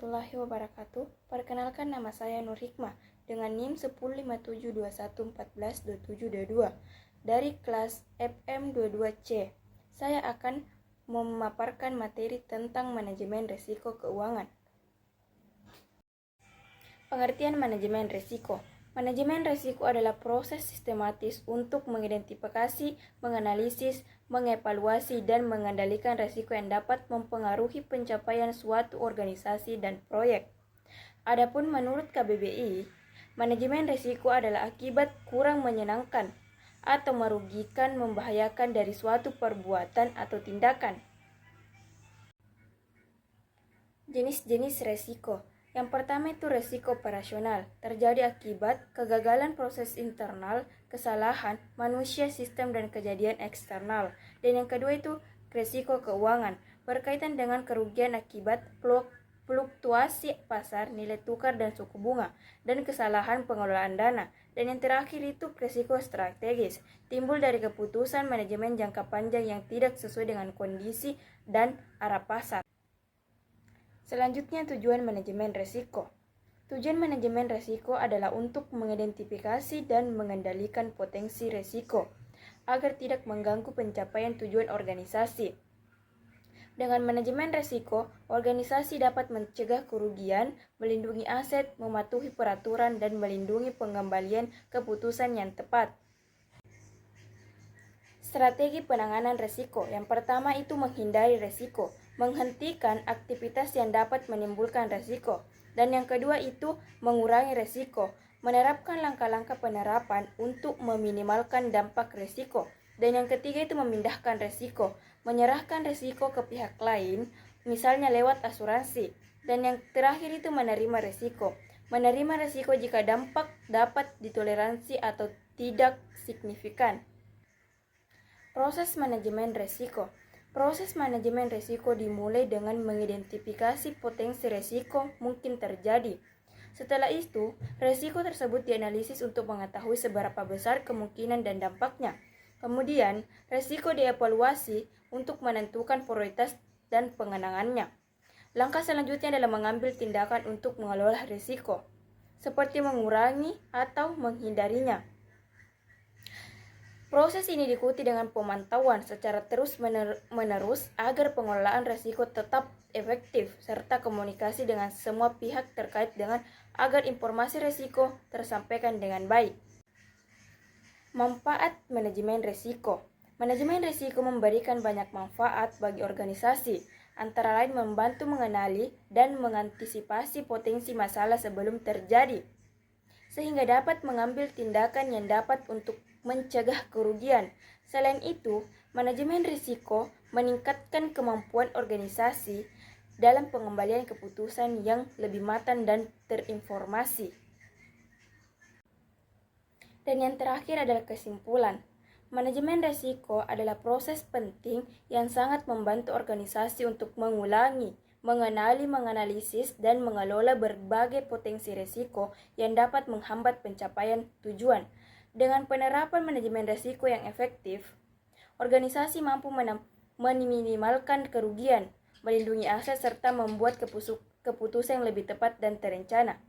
warahmatullahi wabarakatuh. Perkenalkan, nama saya Nur Hikmah dengan NIM 105721142722 dari kelas FM22C. Saya akan memaparkan materi tentang manajemen risiko keuangan. Pengertian manajemen risiko. Manajemen risiko adalah proses sistematis untuk mengidentifikasi, menganalisis, mengevaluasi, dan mengendalikan risiko yang dapat mempengaruhi pencapaian suatu organisasi dan proyek. Adapun menurut KBBI, manajemen risiko adalah akibat kurang menyenangkan atau merugikan, membahayakan dari suatu perbuatan atau tindakan. Jenis-jenis risiko. Yang pertama itu risiko operasional, terjadi akibat kegagalan proses internal, kesalahan manusia, sistem, dan kejadian eksternal. Dan yang kedua itu risiko keuangan, berkaitan dengan kerugian akibat fluktuasi pasar, nilai tukar, dan suku bunga, dan kesalahan pengelolaan dana. Dan yang terakhir itu risiko strategis, timbul dari keputusan manajemen jangka panjang yang tidak sesuai dengan kondisi dan arah pasar. Selanjutnya, tujuan manajemen risiko. Tujuan manajemen risiko adalah untuk mengidentifikasi dan mengendalikan potensi risiko agar tidak mengganggu pencapaian tujuan organisasi. Dengan manajemen risiko, organisasi dapat mencegah kerugian, melindungi aset, mematuhi peraturan, dan melindungi pengembalian keputusan yang tepat. Strategi penanganan risiko. Yang pertama itu menghindari risiko, menghentikan aktivitas yang dapat menimbulkan risiko. Dan yang kedua itu mengurangi risiko, menerapkan langkah-langkah penerapan untuk meminimalkan dampak risiko. Dan yang ketiga itu memindahkan risiko, menyerahkan risiko ke pihak lain, misalnya lewat asuransi. Dan yang terakhir itu menerima risiko, menerima risiko jika dampak dapat ditoleransi atau tidak signifikan. Proses manajemen risiko. Proses manajemen risiko dimulai dengan mengidentifikasi potensi risiko mungkin terjadi. Setelah itu, risiko tersebut dianalisis untuk mengetahui seberapa besar kemungkinan dan dampaknya. Kemudian, risiko dievaluasi untuk menentukan prioritas dan pengenangannya. Langkah selanjutnya adalah mengambil tindakan untuk mengelola risiko, seperti mengurangi atau menghindarinya. Proses ini diikuti dengan pemantauan secara terus-menerus agar pengelolaan risiko tetap efektif, serta komunikasi dengan semua pihak terkait agar informasi risiko tersampaikan dengan baik. Manfaat manajemen risiko. Manajemen risiko memberikan banyak manfaat bagi organisasi, antara lain membantu mengenali dan mengantisipasi potensi masalah sebelum terjadi, sehingga dapat mengambil tindakan yang dapat untuk mencegah kerugian. Selain itu, manajemen risiko meningkatkan kemampuan organisasi dalam pengembalian keputusan yang lebih matang dan terinformasi. Dan yang terakhir adalah kesimpulan. Manajemen risiko adalah proses penting yang sangat membantu organisasi untuk mengulangi, mengenali, menganalisis, dan mengelola berbagai potensi risiko yang dapat menghambat pencapaian tujuan. Dengan penerapan manajemen risiko yang efektif, organisasi mampu meminimalkan kerugian, melindungi aset, serta membuat keputusan yang lebih tepat dan terencana.